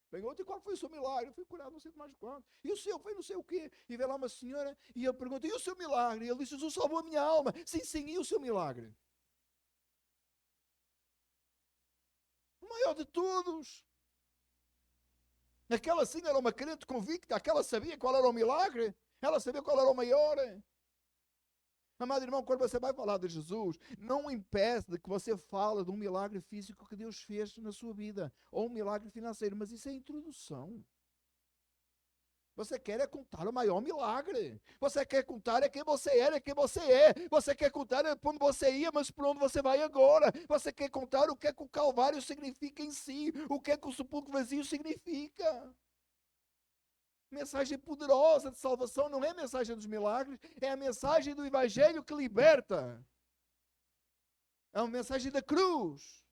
Vem outro, e qual foi o seu milagre? Eu fui curado, não sei mais quanto. E o seu foi não sei o quê. E vem lá uma senhora e eu pergunto, e o seu milagre? E ele diz, Jesus salvou a minha alma. Sim, sim, e o seu milagre? O maior de todos. Aquela sim era uma crente convicta, aquela sabia qual era o milagre. Ela sabia qual era o maior. Amado irmão, quando você vai falar de Jesus, não impede que você fale de um milagre físico que Deus fez na sua vida, ou um milagre financeiro, mas isso é introdução. Você quer é contar o maior milagre. Você quer contar é quem você era, é quem você é. Você quer contar é por onde você ia, mas por onde você vai agora. Você quer contar o que é que o Calvário significa em si, o que é que o sepulcro vazio significa. Mensagem poderosa de salvação não é a mensagem dos milagres, é a mensagem do Evangelho que liberta. É uma mensagem da cruz.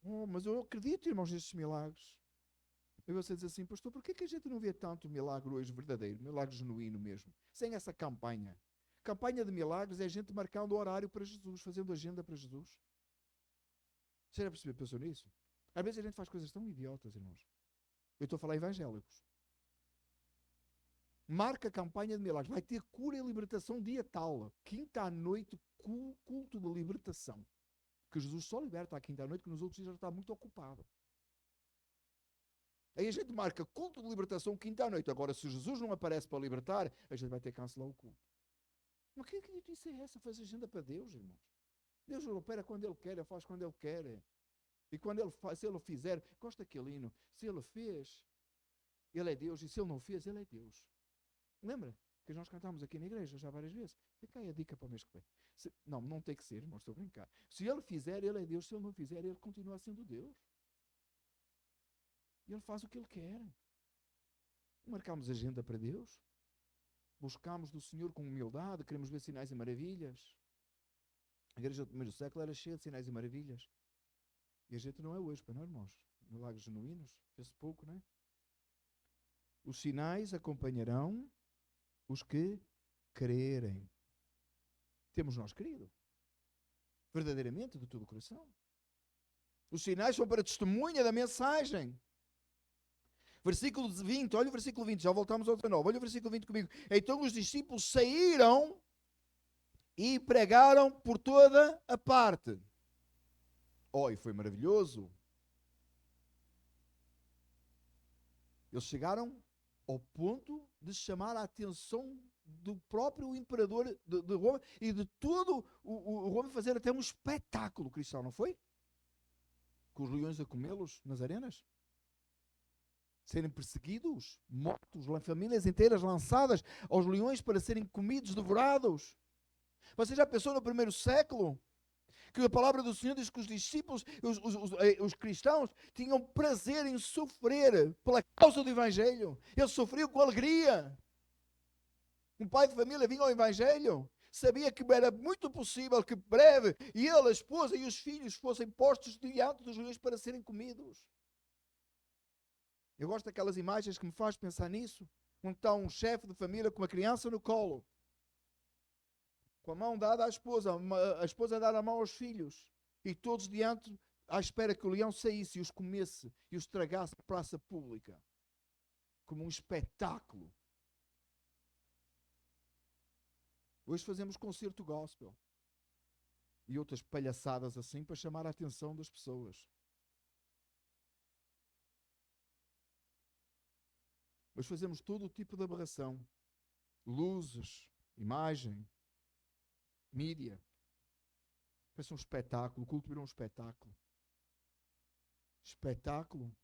Oh, mas eu acredito, irmãos, nestes milagres. E você diz assim, pastor, por que a gente não vê tanto milagre hoje verdadeiro, milagre genuíno mesmo, sem essa campanha? Campanha de milagres é a gente marcando horário para Jesus, fazendo agenda para Jesus. Você já percebeu, pensou nisso? Às vezes a gente faz coisas tão idiotas, irmãos. Eu estou a falar evangélicos. Marca a campanha de milagres. Vai ter cura e libertação dia tal. Quinta à noite, culto de libertação. Que Jesus só liberta à quinta à noite, que nos outros dias já está muito ocupado. Aí a gente marca culto de libertação quinta à noite. Agora, se Jesus não aparece para libertar, a gente vai ter que cancelar o culto. Mas que acredito é essa? Faz agenda para Deus, irmãos. Deus opera quando Ele quer, Ele faz quando Ele quer. E quando Ele faz, se Ele fizer, gosta daquele hino. Se Ele fez, Ele é Deus. E se Ele não fez, Ele é Deus. Lembra? Que nós cantámos aqui na igreja já várias vezes. Fica aí a dica para o mês que vem. Não tem que ser, irmãos, estou a brincar. Se Ele fizer, Ele é Deus. Se Ele não fizer, Ele continua sendo Deus. E Ele faz o que Ele quer. Marcamos agenda para Deus. Buscamos do Senhor com humildade. Queremos ver sinais e maravilhas. A igreja do primeiro século era cheia de sinais e maravilhas. E a gente não é hoje, para não, irmãos? Milagres genuínos. Fez pouco, não é? Os sinais acompanharão os que crerem. Temos nós querido. Verdadeiramente, de todo o coração. Os sinais são para testemunha da mensagem. Versículo 20, olha o versículo 20, já voltamos ao 19, olha o versículo 20 comigo. Então os discípulos saíram e pregaram por toda a parte. Oh, e foi maravilhoso. Eles chegaram ao ponto de chamar a atenção do próprio imperador de Roma e de todo o Roma fazer até um espetáculo cristão, não foi? Com os leões a comê-los nas arenas. Serem perseguidos, mortos, famílias inteiras lançadas aos leões para serem comidos, devorados. Você já pensou no primeiro século? Que a palavra do Senhor diz que os discípulos, os cristãos, tinham prazer em sofrer pela causa do Evangelho. Eles sofriam com alegria. Um pai de família vinha ao Evangelho, sabia que era muito possível que breve ele, a esposa e os filhos fossem postos diante dos leões para serem comidos. Eu gosto daquelas imagens que me faz pensar nisso. Onde está um chefe de família com uma criança no colo, com a mão dada à esposa, a esposa dada a mão aos filhos, e todos diante, à espera que o leão saísse e os comesse e os tragasse na praça pública, como um espetáculo. Hoje fazemos concerto gospel e outras palhaçadas assim para chamar a atenção das pessoas. Hoje fazemos todo o tipo de aberração, luzes, imagem, mídia. Parece um espetáculo, o culto virou um espetáculo. Espetáculo,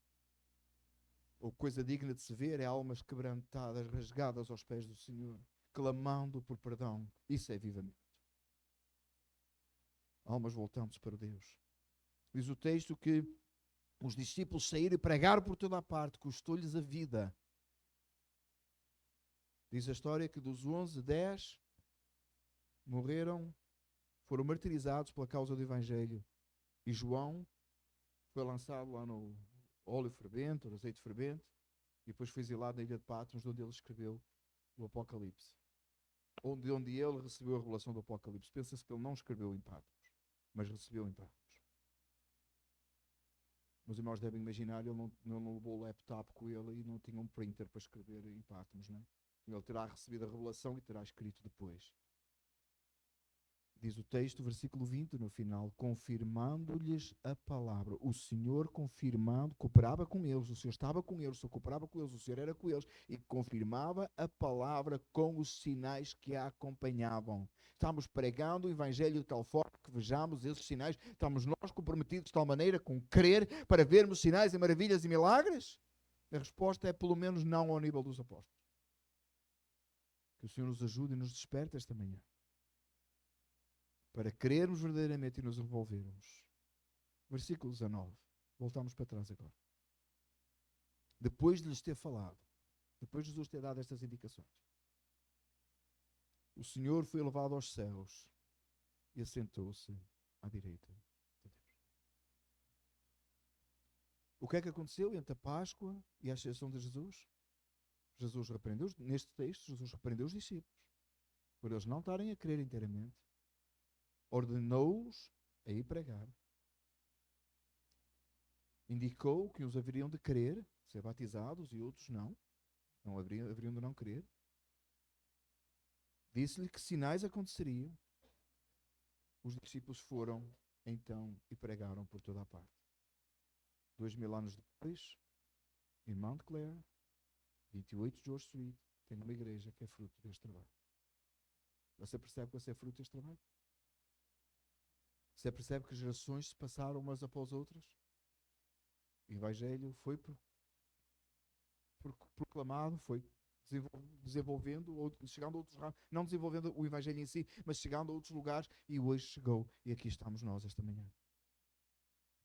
ou coisa digna de se ver, é almas quebrantadas, rasgadas aos pés do Senhor, clamando por perdão. Isso é avivamento. Almas voltando para Deus. Diz o texto que os discípulos saíram e pregaram por toda a parte, custou-lhes a vida. Diz a história que dos 11, 10 morreram, foram martirizados pela causa do Evangelho. E João foi lançado lá no óleo fervente, ou azeite fervente, e depois foi exilado na ilha de Patmos, onde ele escreveu o Apocalipse. Onde ele recebeu a revelação do Apocalipse. Pensa-se que ele não escreveu em Patmos, mas recebeu em Patmos. Meus irmãos devem imaginar, ele não levou o laptop com ele e não tinha um printer para escrever em Patmos, não é? Ele terá recebido a revelação e terá escrito depois. Diz o texto, versículo 20, no final, confirmando-lhes a palavra. O Senhor confirmando, cooperava com eles, o Senhor estava com eles, o Senhor cooperava com eles, o Senhor era com eles e confirmava a palavra com os sinais que a acompanhavam. Estamos pregando o Evangelho de tal forma que vejamos esses sinais. Estamos nós comprometidos de tal maneira com crer para vermos sinais e maravilhas e milagres? A resposta é pelo menos não ao nível dos apóstolos. Que o Senhor nos ajude e nos desperte esta manhã, para crermos verdadeiramente e nos envolvermos. Versículo 19. Voltamos para trás agora. Depois de lhes ter falado, depois de Jesus ter dado estas indicações, o Senhor foi elevado aos céus e assentou-se à direita de Deus. O que é que aconteceu entre a Páscoa e a ascensão de Jesus? Jesus repreendeu, neste texto, Jesus repreendeu os discípulos por eles não estarem a crer inteiramente. Ordenou-os a ir pregar. Indicou que uns haveriam de crer, ser batizados, e outros não haveriam de não crer. Disse-lhe que sinais aconteceriam. Os discípulos foram, então, e pregaram por toda a parte. 2000 anos depois, em Mount Clare, 28 de George Street, tem uma igreja que é fruto deste trabalho. Você percebe que você é fruto deste trabalho? Você percebe que gerações se passaram umas após outras? O Evangelho foi proclamado, foi desenvolvendo, chegando a outros lugares, não desenvolvendo o Evangelho em si, mas chegando a outros lugares, e hoje chegou, e aqui estamos nós esta manhã.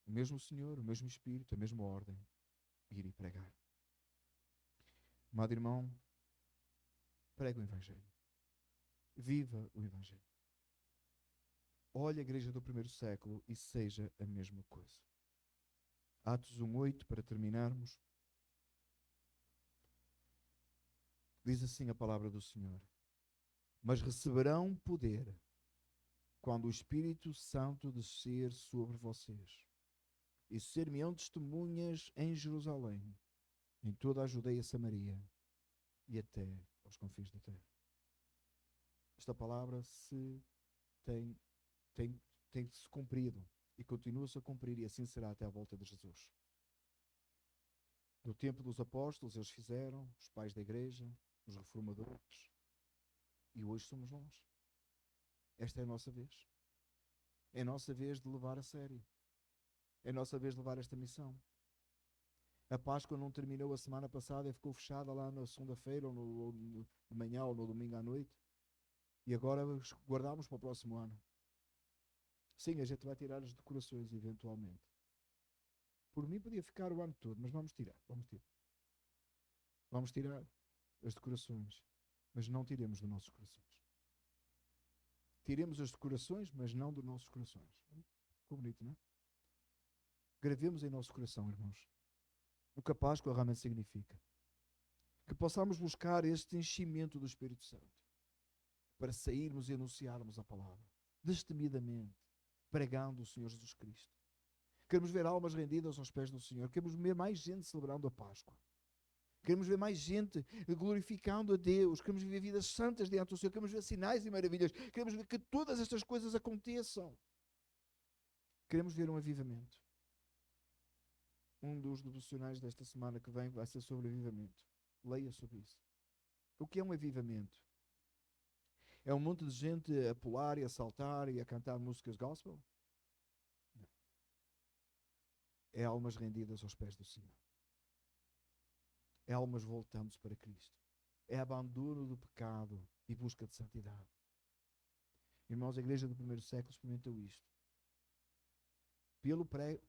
O mesmo Senhor, o mesmo Espírito, a mesma ordem, ir e pregar. Amado irmão, pregue o Evangelho. Viva o Evangelho. Olhe a igreja do primeiro século e seja a mesma coisa. Atos 1:8, para terminarmos. Diz assim a palavra do Senhor: mas receberão poder quando o Espírito Santo descer sobre vocês, e ser-me-ão testemunhas em Jerusalém, em toda a Judeia e Samaria e até aos confins da terra. Esta palavra tem, tem-se cumprido e continua-se a cumprir, e assim será até à volta de Jesus. No tempo dos apóstolos eles fizeram, os pais da igreja, os reformadores, e hoje somos nós. Esta é a nossa vez. É a nossa vez de levar a sério. É a nossa vez de levar esta missão. A Páscoa não terminou a semana passada e ficou fechada lá na segunda-feira, ou de manhã, ou no domingo à noite. E agora guardamos para o próximo ano. Sim, a gente vai tirar as decorações, eventualmente. Por mim podia ficar o ano todo, mas vamos tirar. Vamos tirar as decorações, mas não tiremos dos nossos corações. Tiremos as decorações, mas não dos nossos corações. Ficou bonito, não é? Gravemos em nosso coração, irmãos, o que a Páscoa realmente significa. Que possamos buscar este enchimento do Espírito Santo para sairmos e anunciarmos a palavra, destemidamente, pregando o Senhor Jesus Cristo. Queremos ver almas rendidas aos pés do Senhor. Queremos ver mais gente celebrando a Páscoa. Queremos ver mais gente glorificando a Deus. Queremos ver vidas santas diante do Senhor. Queremos ver sinais e maravilhas. Queremos ver que todas estas coisas aconteçam. Queremos ver um avivamento. Um dos devocionais desta semana que vem vai ser sobre avivamento. Leia sobre isso. O que é um avivamento? É um monte de gente a pular e a saltar e a cantar músicas gospel? Não. É almas rendidas aos pés do Senhor. É almas voltando-se para Cristo. É abandono do pecado e busca de santidade. Irmãos, a igreja do primeiro século experimentou isto.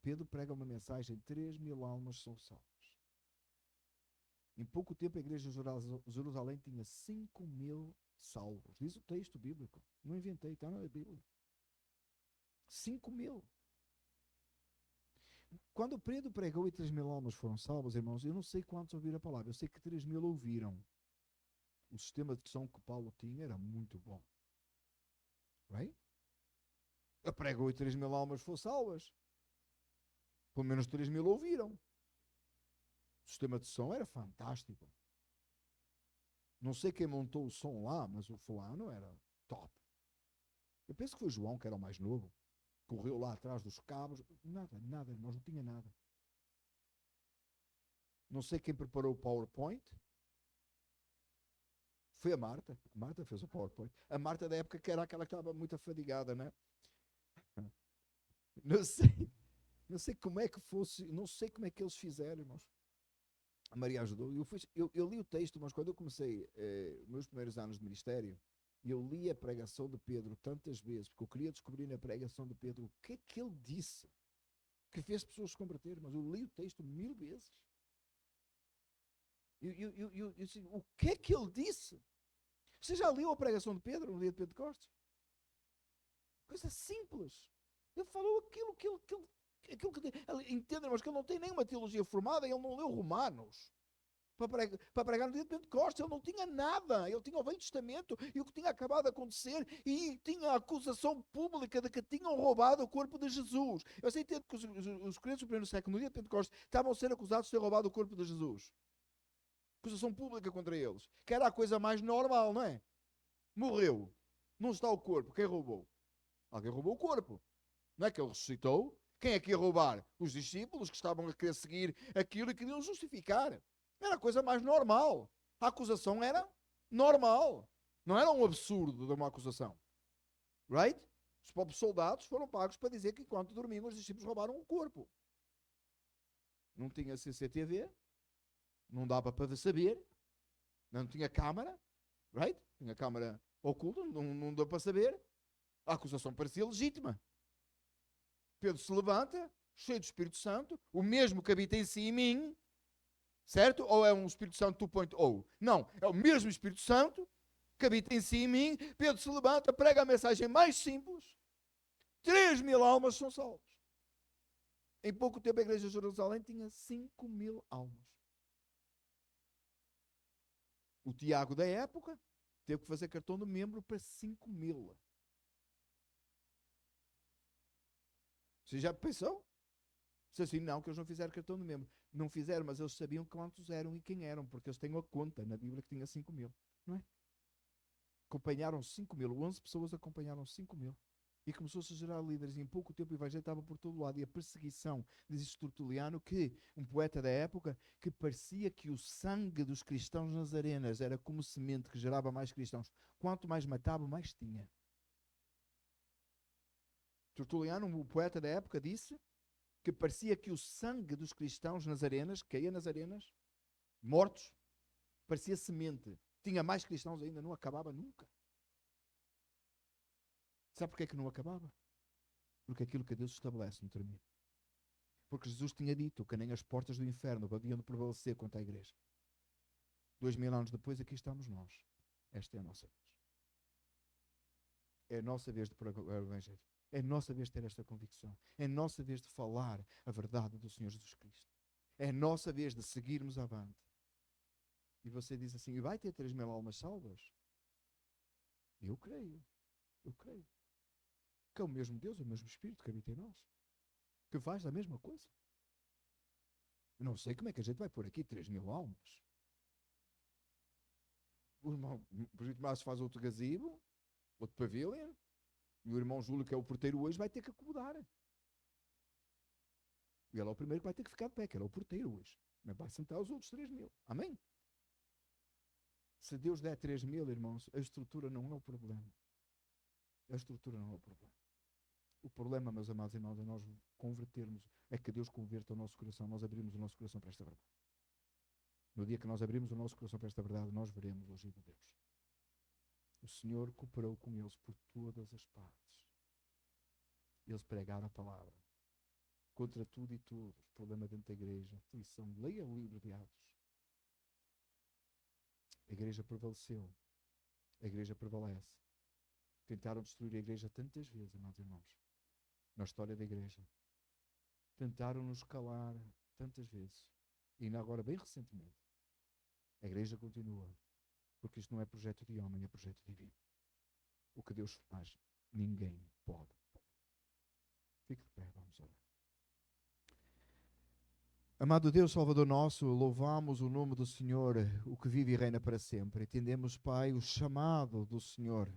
Pedro prega uma mensagem, 3.000 almas são salvas. Em pouco tempo a igreja de Jerusalém tinha 5.000 salvos. Diz o texto bíblico. Não inventei, está na Bíblia. 5.000. Quando Pedro pregou e 3.000 almas foram salvas, irmãos, eu não sei quantos ouviram a palavra. Eu sei que 3.000 ouviram. O sistema de som que Paulo tinha era muito bom. Right? Ele pregou e 3.000 almas foram salvas. Pelo menos 3.000 ouviram. O sistema de som era fantástico. Não sei quem montou o som lá, mas o fulano era top. Eu penso que foi João, que era o mais novo. Correu lá atrás dos cabos. Nada, irmãos, não tinha nada. Não sei quem preparou o PowerPoint. Foi a Marta. A Marta fez o PowerPoint. A Marta da época que era aquela que estava muito afadigada, né? Não sei como é que fosse, não sei como é que eles fizeram, irmãos. A Maria ajudou. Eu li o texto, mas quando eu comecei meus primeiros anos de ministério, eu li a pregação de Pedro tantas vezes, porque eu queria descobrir na pregação de Pedro o que é que ele disse, que fez pessoas se converterem, mas eu li o texto 1000 vezes. Eu disse, o que é que ele disse? Você já leu a pregação de Pedro no dia de Pentecostes? Coisa simples. Ele falou aquilo que entendem, mas que ele não tem nenhuma teologia formada, ele não leu Romanos para pregar no dia de Pentecostes. Ele não tinha nada, ele tinha o Velho Testamento e o que tinha acabado de acontecer, e tinha a acusação pública de que tinham roubado o corpo de Jesus. Eu sei que os crentes do primeiro século, no dia de Pentecostes, estavam a ser acusados de ter roubado o corpo de Jesus. Acusação pública contra eles, que era a coisa mais normal, não é? Morreu, não está o corpo, quem roubou? Alguém roubou o corpo. Não é que ele ressuscitou? Quem é que ia roubar? Os discípulos que estavam a querer seguir aquilo e queriam justificar. Era a coisa mais normal. A acusação era normal. Não era um absurdo de uma acusação. Right? Os próprios soldados foram pagos para dizer que enquanto dormiam os discípulos roubaram o corpo. Não tinha CCTV. Não dava para saber. Não tinha câmara. Right? Tinha câmara oculta. Não deu para saber. A acusação parecia legítima. Pedro se levanta, cheio do Espírito Santo, o mesmo que habita em si e em mim, certo? Ou é um Espírito Santo 2.0? Não, é o mesmo Espírito Santo que habita em si e em mim. Pedro se levanta, prega a mensagem mais simples. 3.000 almas são salvas. Em pouco tempo a igreja de Jerusalém tinha 5.000 almas. O Tiago da época teve que fazer cartão de membro para 5.000. Você já pensou? Disse assim, não, que eles não fizeram cartão de membro. Não fizeram, mas eles sabiam quantos eram e quem eram, porque eles têm uma conta na Bíblia que tinha 5.000, não é? Acompanharam 5.000, 11 pessoas acompanharam 5.000. E começou-se a gerar líderes, e em pouco tempo o evangelho estava por todo lado. E a perseguição, diz Tertuliano, que um poeta da época, que parecia que o sangue dos cristãos nazarenas era como semente que gerava mais cristãos. Quanto mais matava, mais tinha. Tertuliano, o poeta da época, disse que parecia que o sangue dos cristãos nazarenas, caía nazarenas, mortos, parecia semente. Tinha mais cristãos ainda, não acabava nunca. Sabe porquê que não acabava? Porque aquilo que Deus estabelece não termina. Porque Jesus tinha dito que nem as portas do inferno podiam prevalecer contra a igreja. 2000 anos depois, aqui estamos nós. Esta é a nossa vez. É a nossa vez de pregar o Evangelho. É a nossa vez de ter esta convicção. É a nossa vez de falar a verdade do Senhor Jesus Cristo. É a nossa vez de seguirmos avante. E você diz assim, e vai ter 3.000 almas salvas? Eu creio. Eu creio. Que é o mesmo Deus, o mesmo Espírito que habita em nós. Que faz a mesma coisa. Eu não sei como é que a gente vai pôr aqui 3.000 almas. O irmão Márcio faz outro gazebo, outro pavilhão, e o irmão Júlio, que é o porteiro hoje, vai ter que acomodar. E ele é o primeiro que vai ter que ficar de pé, que ele é o porteiro hoje. Mas vai sentar os outros 3.000. Amém? Se Deus der 3.000, irmãos, a estrutura não é o problema. A estrutura não é o problema. O problema, meus amados irmãos, é nós convertermos, é que Deus converta o nosso coração, nós abrimos o nosso coração para esta verdade. No dia que nós abrimos o nosso coração para esta verdade, nós veremos o agir de Deus. O Senhor cooperou com eles por todas as partes. Eles pregaram a palavra. Contra tudo e todos. Problema dentro da igreja. Aflição. Leia o livro de Atos. A igreja prevaleceu. A igreja prevalece. Tentaram destruir a igreja tantas vezes, amados irmãos. Na história da igreja. Tentaram nos calar tantas vezes. E ainda agora, bem recentemente, a igreja continua. Porque isto não é projeto de homem, é projeto divino. O que Deus faz, ninguém pode. Fique de pé, vamos orar. Amado Deus, Salvador nosso, louvamos o nome do Senhor, o que vive e reina para sempre. Entendemos, Pai, o chamado do Senhor,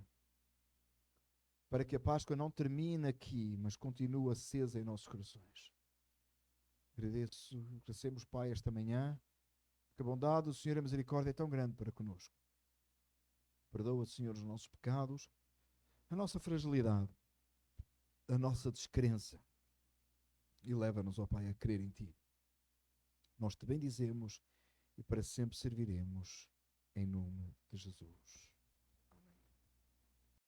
para que a Páscoa não termine aqui, mas continue acesa em nossos corações. Agradecemos, Pai, esta manhã, que a bondade do Senhor e a misericórdia é tão grande para conosco. Perdoa, Senhor, os nossos pecados, a nossa fragilidade, a nossa descrença, e leva-nos, ó Pai, a crer em Ti. Nós te bendizemos e para sempre serviremos em nome de Jesus.